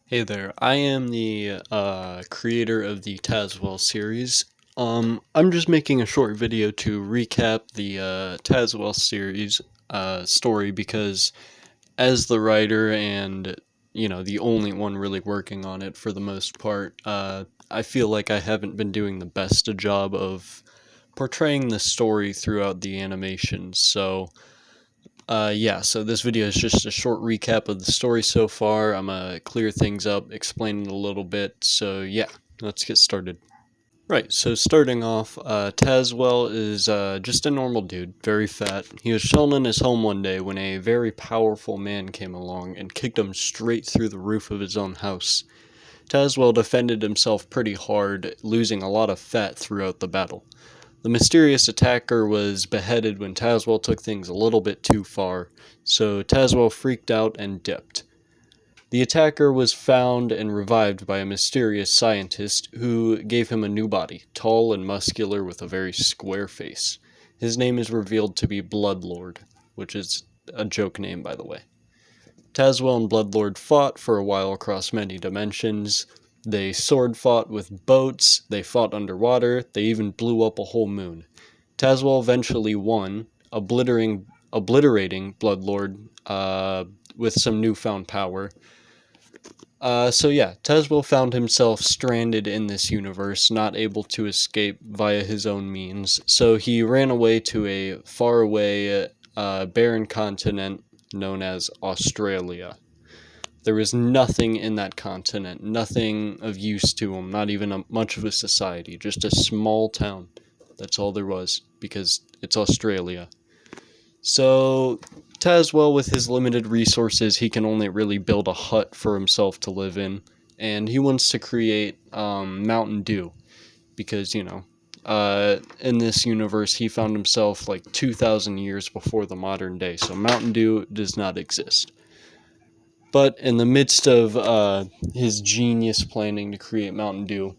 Hey there, I am the creator of the Tazewell series. I'm just making a short video to recap the Tazewell series story because, as the writer and the only one really working on it for the most part, I feel like I haven't been doing the best a job of portraying the story throughout the animation. So this video is just a short recap of the story so far. I'm gonna clear things up, explain it a little bit. So yeah, let's get started. Right, so starting off, Tazewell is just a normal dude, very fat. He was chilling in his home one day when a very powerful man came along and kicked him straight through the roof of his own house. Tazewell defended himself pretty hard, losing a lot of fat throughout the battle. The mysterious attacker was beheaded when Tazewell took things a little bit too far, so Tazewell freaked out and dipped. The attacker was found and revived by a mysterious scientist who gave him a new body, tall and muscular with a very square face. His name is revealed to be Bloodlord, which is a joke name, by the way. Tazewell and Bloodlord fought for a while across many dimensions. They sword fought with boats, they fought underwater, they even blew up a whole moon. Tazewell eventually won, obliterating Bloodlord with some newfound power. Tazewell found himself stranded in this universe, not able to escape via his own means, so he ran away to a faraway, barren continent known as Australia. There was nothing in that continent, nothing of use to him, not even much of a society, just a small town. That's all there was, because it's Australia. So, Tazewell, with his limited resources, he can only really build a hut for himself to live in, and he wants to create Mountain Dew, because, in this universe, he found himself like 2,000 years before the modern day, so Mountain Dew does not exist. But in the midst of his genius planning to create Mountain Dew,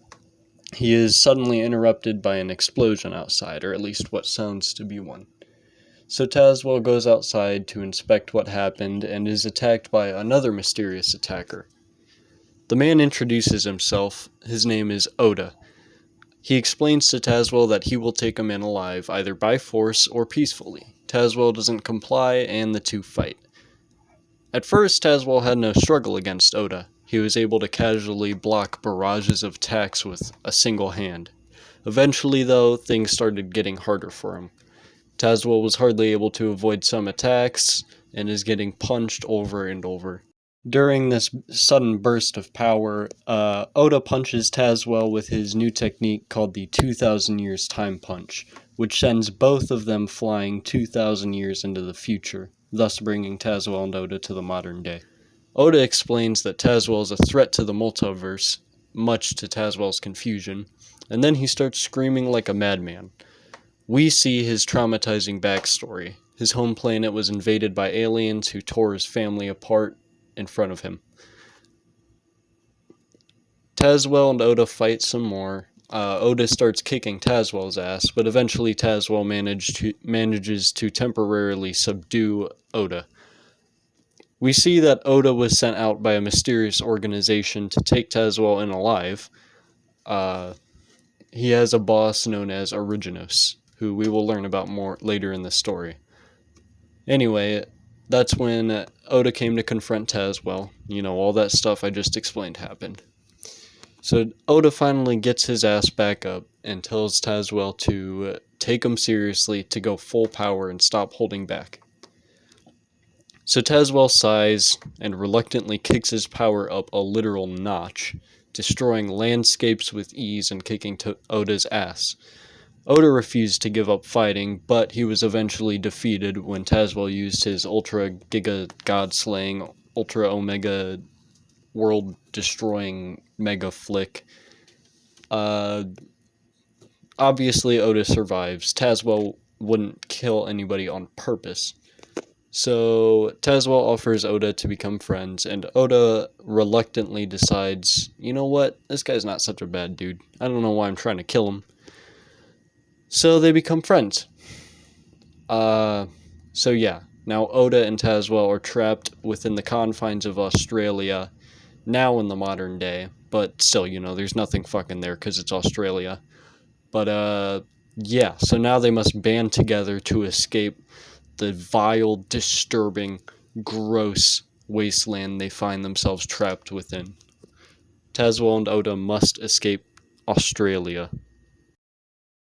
he is suddenly interrupted by an explosion outside, or at least what sounds to be one. So Tazewell goes outside to inspect what happened and is attacked by another mysterious attacker. The man introduces himself. His name is Oda. He explains to Tazewell that he will take him in alive, either by force or peacefully. Tazewell doesn't comply, and the two fight. At first, Tazewell had no struggle against Oda. He was able to casually block barrages of attacks with a single hand. Eventually, though, things started getting harder for him. Tazewell was hardly able to avoid some attacks, and is getting punched over and over. During this sudden burst of power, Oda punches Tazewell with his new technique called the 2,000 Years Time Punch, which sends both of them flying 2,000 years into the future, thus bringing Tazewell and Oda to the modern day. Oda explains that Tazewell is a threat to the multiverse, much to Tazewell's confusion, and then he starts screaming like a madman. We see his traumatizing backstory. His home planet was invaded by aliens who tore his family apart in front of him. Tazewell and Oda fight some more. Oda starts kicking Tazewell's ass, but eventually Tazewell manages to temporarily subdue Oda. We see that Oda was sent out by a mysterious organization to take Tazewell in alive. He has a boss known as Originos, who we will learn about more later in the story. Anyway, that's when Oda came to confront Tazewell. All that stuff I just explained happened. So Oda finally gets his ass back up and tells Tazewell to take him seriously, to go full power and stop holding back. So Tazewell sighs and reluctantly kicks his power up a literal notch, destroying landscapes with ease and kicking Oda's ass. Oda refused to give up fighting, but he was eventually defeated when Tazewell used his Ultra Giga God Slaying, Ultra Omega World Destroying Mega Flick. Obviously, Oda survives. Tazewell wouldn't kill anybody on purpose. So Tazewell offers Oda to become friends, and Oda reluctantly decides, you know what, this guy's not such a bad dude. I don't know why I'm trying to kill him. So they become friends. Now Oda and Tazewell are trapped within the confines of Australia, now in the modern day, but still, there's nothing fucking there because it's Australia. But, yeah, so now they must band together to escape the vile, disturbing, gross wasteland they find themselves trapped within. Tazewell and Oda must escape Australia.